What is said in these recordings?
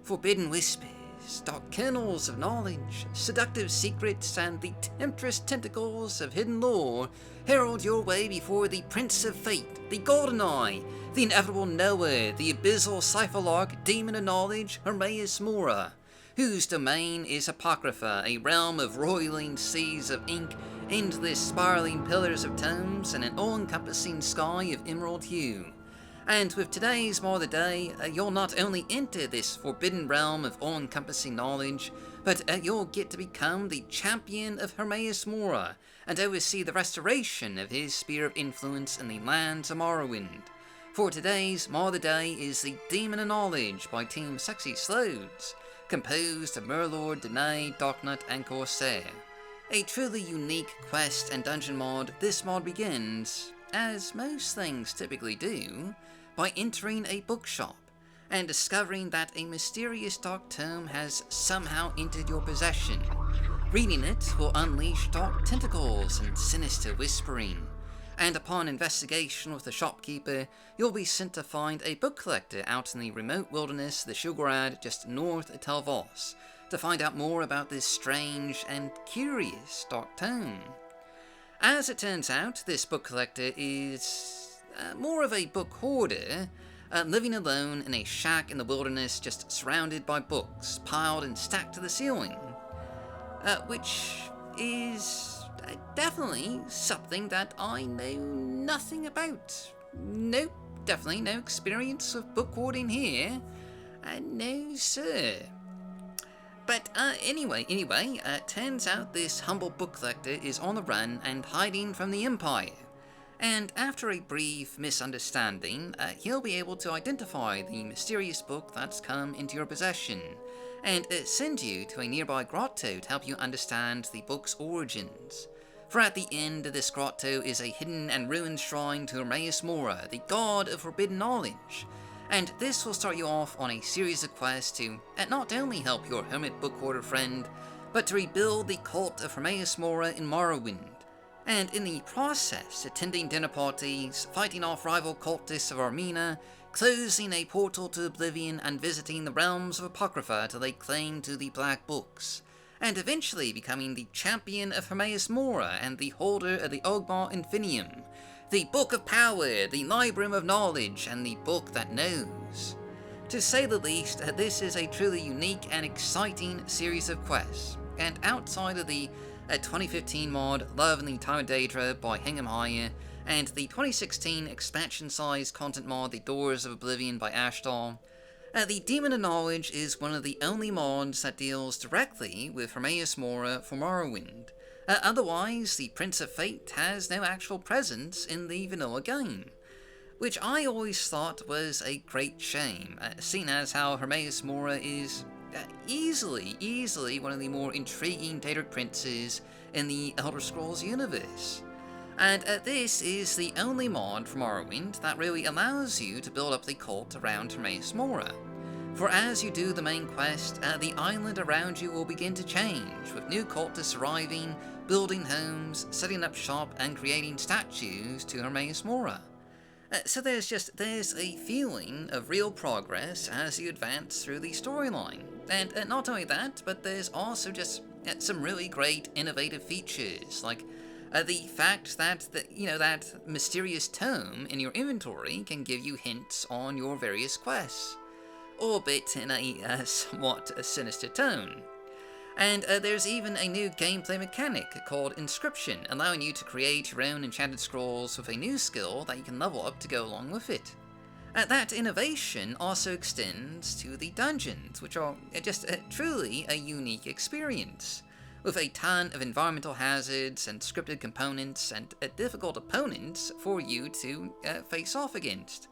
forbidden whispers, dark kernels of knowledge, seductive secrets, and the temptress tentacles of hidden lore herald your way before the Prince of Fate, the Golden Eye, the inevitable knower, the Abyssal Cephaliarch, demon of knowledge, Hermaeus Mora, whose domain is Apocrypha, a realm of roiling seas of ink, endless spiraling pillars of tomes, and an all-encompassing sky of emerald hue. And with today's More the Day, you'll not only enter this forbidden realm of all-encompassing knowledge, but you'll get to become the champion of Hermaeus Mora, and oversee the restoration of his sphere of influence in the lands of Morrowind. For today's More the Day is the Demon of Knowledge by Team Sexy Sloads, composed of Murloc, Danae, Darknut, and Corsair. A truly unique quest and dungeon mod. This mod begins, as most things typically do, by entering a bookshop and discovering that a mysterious dark tome has somehow entered your possession. Reading it will unleash dark tentacles and sinister whispering, and upon investigation with the shopkeeper, you'll be sent to find a book collector out in the remote wilderness of the Shulgorad just north of Tel Voss, to find out more about this strange and curious dark tome. As it turns out, this book collector is more of a book hoarder, living alone in a shack in the wilderness just surrounded by books, piled and stacked to the ceiling. Which is definitely something that I know nothing about. Nope, definitely no experience of book hoarding here. No sir. But anyway, turns out this humble book collector is on the run and hiding from the Empire. And after a brief misunderstanding, he'll be able to identify the mysterious book that's come into your possession, and send you to a nearby grotto to help you understand the book's origins. For at the end of this grotto is a hidden and ruined shrine to Hermaeus Mora, the god of forbidden knowledge. And this will start you off on a series of quests to not only help your hermit book hoarder friend, but to rebuild the cult of Hermaeus Mora in Morrowind. And in the process, attending dinner parties, fighting off rival cultists of Armina, closing a portal to Oblivion, and visiting the realms of Apocrypha to lay claim to the Black Books, and eventually becoming the champion of Hermaeus Mora and the holder of the Ogma Infinium, the Book of Power, the Library of Knowledge, and the Book That Knows. To say the least, this is a truly unique and exciting series of quests, and outside of the 2015 mod Love in the Time of Daedra by Hingham Higher, and the 2016 expansion-sized content mod The Doors of Oblivion by Ashdal, the Demon of Knowledge is one of the only mods that deals directly with Hermaeus Mora for Morrowind. Otherwise, the Prince of Fate has no actual presence in the vanilla game, which I always thought was a great shame, seeing as how Hermaeus Mora is easily one of the more intriguing Daedric princes in the Elder Scrolls universe. And this is the only mod for Morrowind that really allows you to build up the cult around Hermaeus Mora. For as you do the main quest, the island around you will begin to change, with new cultists arriving, building homes, setting up shop, and creating statues to Hermaeus Mora. So there's a feeling of real progress as you advance through the storyline. And not only that, but there's also just some really great innovative features, like the fact that that mysterious tome in your inventory can give you hints on your various quests, albeit in a somewhat sinister tone. And there's even a new gameplay mechanic called Inscription, allowing you to create your own enchanted scrolls with a new skill that you can level up to go along with it. That innovation also extends to the dungeons, which are just truly a unique experience, with a ton of environmental hazards and scripted components and difficult opponents for you to face off against.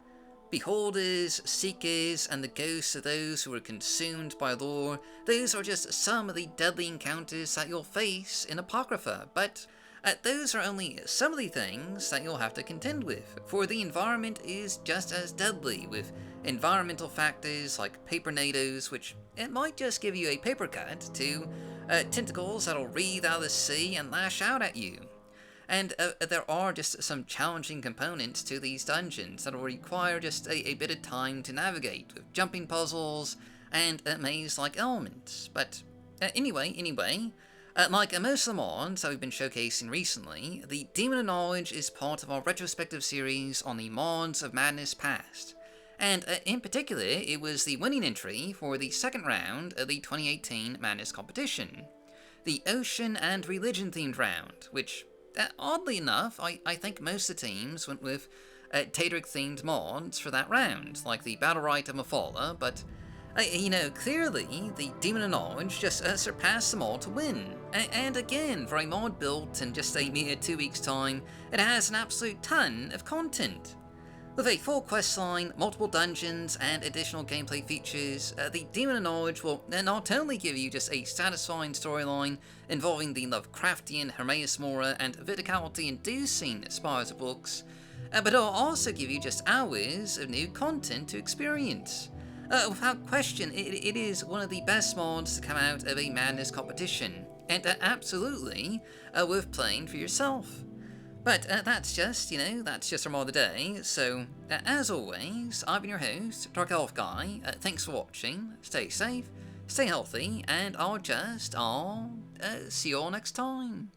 Beholders, seekers, and the ghosts of those who were consumed by lore, those are just some of the deadly encounters that you'll face in Apocrypha, but those are only some of the things that you'll have to contend with, for the environment is just as deadly, with environmental factors like paper nados, which it might just give you a paper cut, to tentacles that'll wreathe out of the sea and lash out at you. And there are just some challenging components to these dungeons that will require just a bit of time to navigate, with jumping puzzles, and maze-like elements. But anyway, like most of the mods that we've been showcasing recently, the Demon of Knowledge is part of our retrospective series on the mods of Madness past. And in particular, it was the winning entry for the second round of the 2018 Madness competition, the Ocean and Religion themed round, which, oddly enough, I think most of the teams went with Daedric themed mods for that round, like the Battle Rite of Mafala, but clearly the Demon of Knowledge just surpassed them all to win. And again, for a mod built in just a mere 2 weeks' time, it has an absolute ton of content. With a full questline, multiple dungeons, and additional gameplay features, the Demon of Knowledge will not only give you just a satisfying storyline involving the Lovecraftian Hermaeus Mora and verticality-inducing spires of books, but it'll also give you just hours of new content to experience. Without question, it is one of the best mods to come out of a Madness competition, and absolutely worth playing for yourself. But that's just our mod of the day, so as always, I've been your host, Dark Elf Guy. Thanks for watching, stay safe, stay healthy, and I'll see you all next time.